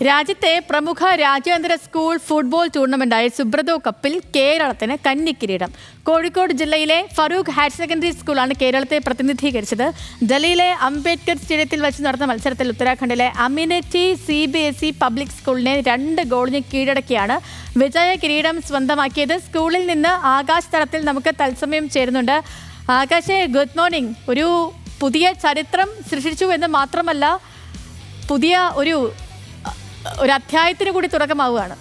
രാജ്യത്തെ പ്രമുഖ രാജ്യാന്തര സ്കൂൾ ഫുട്ബോൾ ടൂർണമെന്റായ സുബ്രതോ കപ്പിൽ കേരളത്തിന് കന്നിക്കിരീടം. കോഴിക്കോട് ജില്ലയിലെ ഫറൂഖ് ഹയർ സെക്കൻഡറി സ്കൂളാണ് കേരളത്തെ പ്രതിനിധീകരിച്ചത്. ഡൽഹിയിലെ അംബേദ്കർ സ്റ്റേഡിയത്തിൽ വെച്ച് നടന്ന മത്സരത്തിൽ ഉത്തരാഖണ്ഡിലെ അമിനിറ്റി CBSE പബ്ലിക് സ്കൂളിനെ 2 ഗോളിന് കീഴടക്കിയാണ് വിജയ കിരീടം സ്വന്തമാക്കിയത്. സ്കൂളിൽ നിന്ന് ആകാശ് തലത്തിൽ നമുക്ക് തത്സമയം ചേരുന്നുണ്ട്. ആകാശേ, ഗുഡ് മോർണിംഗ്. ഒരു പുതിയ ചരിത്രം സൃഷ്ടിച്ചു എന്ന് മാത്രമല്ല, പുതിയ ഒരു അധ്യായത്തിന് കൂടി തുടക്കമാവുകയാണ്.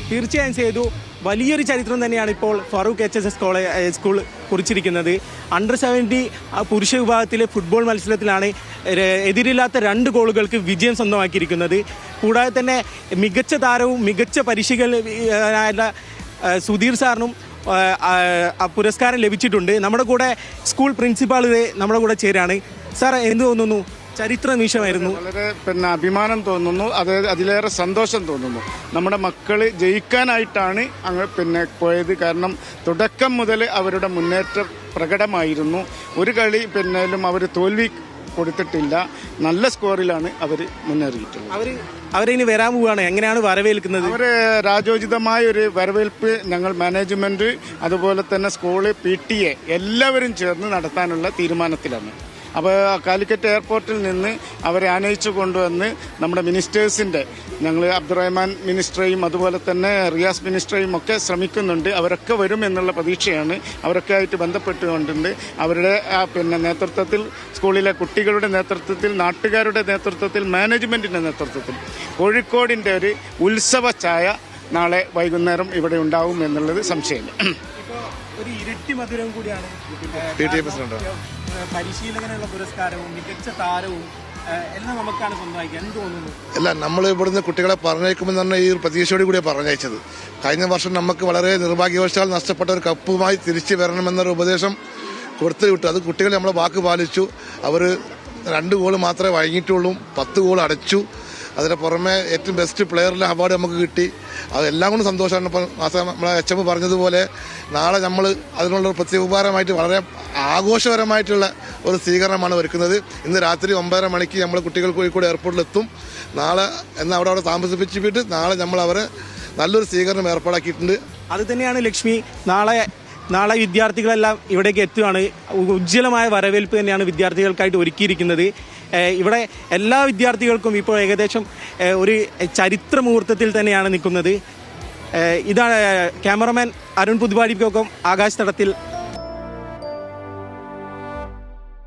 തീർച്ചയായും ചെയ്തു. വലിയൊരു ചരിത്രം തന്നെയാണ് ഇപ്പോൾ ഫറൂഖ് HSS സ്കൂൾ കുറിച്ചിരിക്കുന്നത്. അണ്ടർ-17 പുരുഷ വിഭാഗത്തിലെ ഫുട്ബോൾ മത്സരത്തിലാണ് എതിരില്ലാത്ത 2 ഗോളുകൾക്ക് വിജയം സ്വന്തമാക്കിയിരിക്കുന്നത്. കൂടാതെ തന്നെ മികച്ച താരവും മികച്ച പരിശീലകനായ സുധീർ സാറിനും പുരസ്കാരം ലഭിച്ചിട്ടുണ്ട്. നമ്മുടെ കൂടെ സ്കൂൾ പ്രിൻസിപ്പാൾ നമ്മുടെ കൂടെ ചേരാണ്. സാർ, എന്ത് തോന്നുന്നു? ചരിത്ര നിമിഷമായിരുന്നു. വളരെ അഭിമാനം തോന്നുന്നു. അതിലേറെ സന്തോഷം തോന്നുന്നു. നമ്മുടെ മക്കൾ ജയിക്കാനായിട്ടാണ് അങ്ങ് പോയത്. കാരണം തുടക്കം മുതൽ അവരുടെ മുന്നേറ്റം പ്രകടമായിരുന്നു. ഒരു കളി അവർ തോൽവി കൊടുത്തിട്ടില്ല. നല്ല സ്കോറിലാണ് അവർ മുന്നേറിയിട്ടുള്ളത്. അവരിനി വരാൻ പോവുകയാണ്. എങ്ങനെയാണ് വരവേൽക്കുന്നത്? രാജോചിതമായ ഒരു വരവേൽപ്പ് ഞങ്ങൾ മാനേജ്മെന്റ്, അതുപോലെ തന്നെ സ്കൂള്, PTA എല്ലാവരും ചേർന്ന് നടത്താനുള്ള തീരുമാനത്തിലാണ്. അപ്പോൾ കാലിക്കറ്റ് എയർപോർട്ടിൽ നിന്ന് അവരെ ആനയിച്ചു കൊണ്ടുവന്ന് നമ്മുടെ മിനിസ്റ്റേഴ്സിൻ്റെ, ഞങ്ങൾ അബ്ദുറഹ്മാൻ മിനിസ്റ്ററേയും അതുപോലെ തന്നെ റിയാസ് മിനിസ്റ്ററേയും ഒക്കെ ശ്രമിക്കുന്നുണ്ട്. അവരൊക്കെ വരും എന്നുള്ള പ്രതീക്ഷയാണ്. അവരൊക്കെ ആയിട്ട് ബന്ധപ്പെട്ടുകൊണ്ടുണ്ട്. അവരുടെ നേതൃത്വത്തിൽ, സ്കൂളിലെ കുട്ടികളുടെ നേതൃത്വത്തിൽ, നാട്ടുകാരുടെ നേതൃത്വത്തിൽ, മാനേജ്മെൻറ്റിൻ്റെ നേതൃത്വത്തിൽ കോഴിക്കോടിൻ്റെ ഒരു ഉത്സവ ഛായ നാളെ വൈകുന്നേരം ഇവിടെ ഉണ്ടാവും എന്നുള്ളത് സംശയമില്ല. ഒരു ഇരട്ടി മധുരം കൂടിയാണ് പരിശീലകനുള്ള പുരസ്കാരവും മികച്ച താരവും എല്ലാം നമുക്കാണ് സ്വന്തമാക്കി. എന്ത് തോന്നുന്നു? അല്ല, നമ്മൾ ഇവിടുന്ന് കുട്ടികളെ പറഞ്ഞേക്കുമെന്ന് പറഞ്ഞാൽ ഈ ഒരു പ്രതീക്ഷയോട് കൂടിയാണ് പറഞ്ഞയച്ചത്. കഴിഞ്ഞ വർഷം നമുക്ക് വളരെ നിർഭാഗ്യവശാൽ നഷ്ടപ്പെട്ട ഒരു കപ്പുമായി തിരിച്ചു വരണമെന്നൊരു ഉപദേശം കൊടുത്തു വിട്ടു. അത് കുട്ടികൾ നമ്മളെ വാക്ക് പാലിച്ചു. അവർ 2 ഗോൾ മാത്രമേ വഴങ്ങിയിട്ടുള്ളൂ. 10 ഗോൾ അടച്ചു. അതിന് പുറമെ ഏറ്റവും ബെസ്റ്റ് പ്ലെയറിലെ അവാർഡ് നമുക്ക് കിട്ടി. അതെല്ലാം കൊണ്ട് സന്തോഷമാണ്. ഇപ്പം നമ്മളെ HM പറഞ്ഞതുപോലെ നാളെ നമ്മൾ അതിനുള്ള പ്രത്യുപകാരമായിട്ട് വളരെ ആഘോഷപരമായിട്ടുള്ള ഒരു സ്വീകരണമാണ് ഒരുക്കുന്നത്. ഇന്ന് രാത്രി 9:30 മണിക്ക് നമ്മൾ കുട്ടികൾ കോഴിക്കോട് എയർപോർട്ടിലെത്തും. നാളെ അവിടെ താമസിപ്പിച്ചിട്ട് നാളെ നമ്മൾ അവരെ നല്ലൊരു സ്വീകരണം ഏർപ്പാടാക്കിയിട്ടുണ്ട്. അത് തന്നെയാണ് ലക്ഷ്മി. നാളെ വിദ്യാർത്ഥികളെല്ലാം ഇവിടേക്ക് എത്തുകയാണ്. ഉജ്ജ്വലമായ വരവേൽപ്പ് തന്നെയാണ് വിദ്യാർത്ഥികൾക്കായിട്ട് ഒരുക്കിയിരിക്കുന്നത്. ഇവിടെ എല്ലാ വിദ്യാർത്ഥികൾക്കും ഇപ്പോൾ ഏകദേശം ഒരു ചരിത്ര മുഹൂർത്തത്തിൽ തന്നെയാണ് നിൽക്കുന്നത്. ഇതാണ് ക്യാമറമാൻ അരുൺ പുതുവാടിക്കൊപ്പം ആകാശ് തടത്തിൽ.